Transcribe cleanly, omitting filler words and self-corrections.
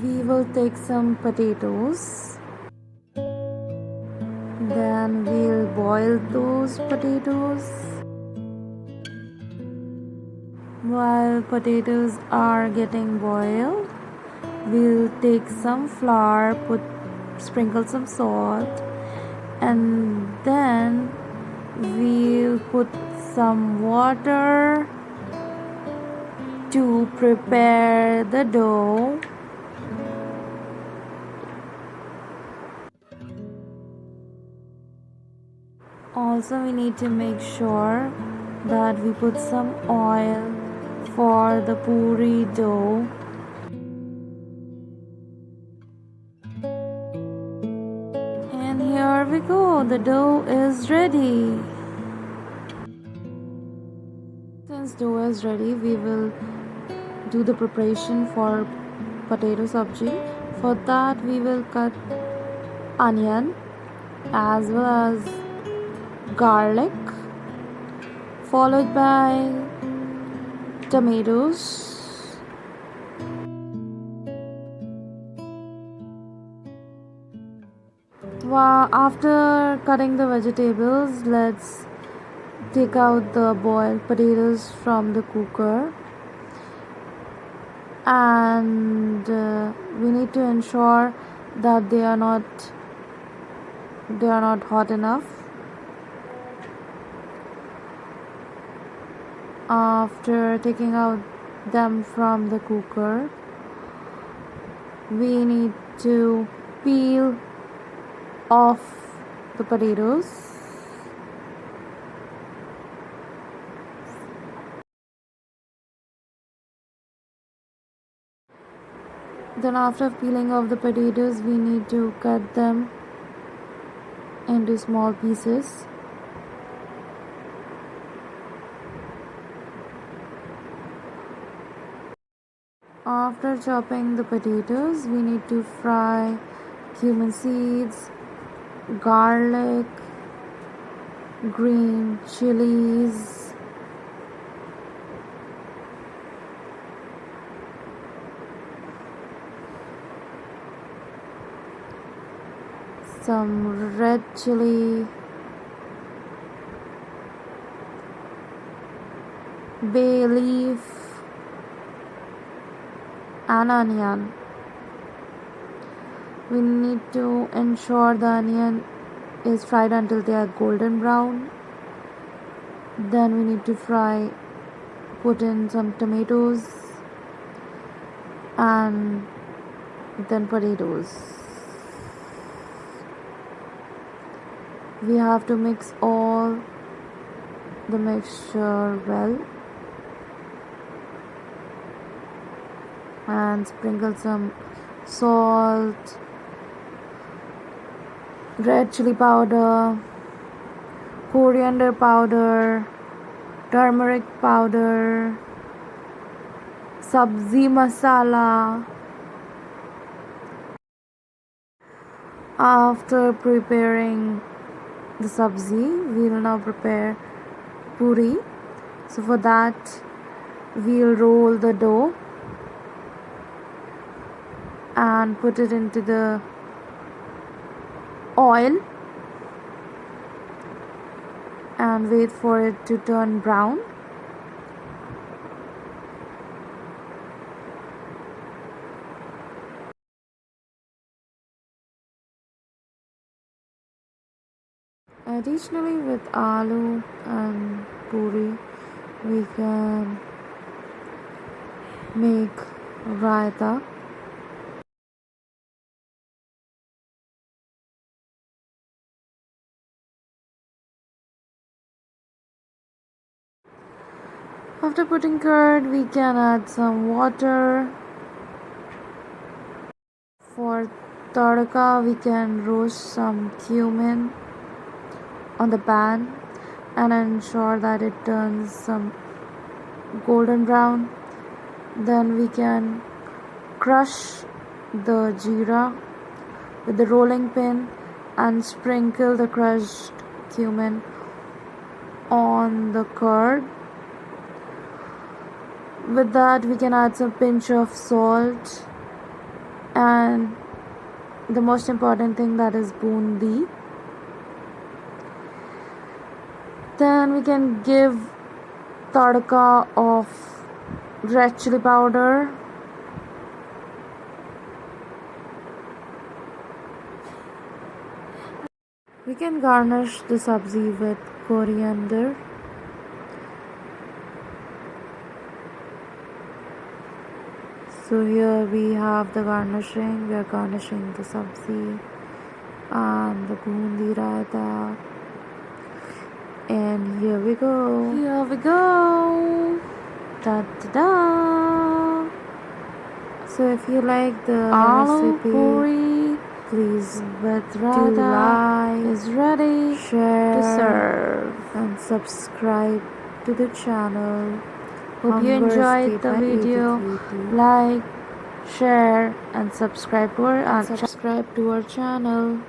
we will take some potatoes. Then we'll boil those potatoes. While potatoes are getting boiled, we'll take some flour, sprinkle some salt, and then we'll put some water to prepare the dough. Also, we need to make sure that we put some oil for the puri dough. And here we go, the dough is ready. Since dough is ready, we will do the preparation for potato sabji. For that, we will cut onion as well as garlic, followed by tomatoes. After cutting the vegetables, let's take out the boiled potatoes from the cooker, and we need to ensure that they are not hot enough. After taking out them from the cooker, we need to peel off the potatoes. Then after peeling off the potatoes, we need to cut them into small pieces. After chopping the potatoes, we need to fry cumin seeds, garlic, green chilies, some red chili, bay leaf, and onion. We need to ensure the onion is fried until they are golden brown. Then we need to put in some tomatoes and then potatoes. We have to mix all the mixture well and sprinkle some salt, red chili powder, coriander powder, turmeric powder, sabzi masala. After preparing the sabzi, we will now prepare puri. So for that, we'll roll the dough and put it into the oil and wait for it to turn brown. Additionally, with aloo and puri, we can make raita. After putting curd, we can add some water. For tadka, we can roast some cumin on the pan and ensure that it turns some golden brown. Then we can crush the jeera with the rolling pin and sprinkle the crushed cumin on the curd. With that, we can add some pinch of salt and the most important thing, that is bundi. Then we can give tadka of red chili powder, we can garnish the sabzi with coriander. So here we have the garnishing. We are garnishing the sabzi and the bundi raita. And here we go. Here we go. Da da da. So if you like the Aloo recipe, Puri please with do Raita like, is ready share, to serve. and subscribe to the channel. Hope you Hunger enjoyed Escape the by video. 8080. Like, share and subscribe to our Subscribe to our channel.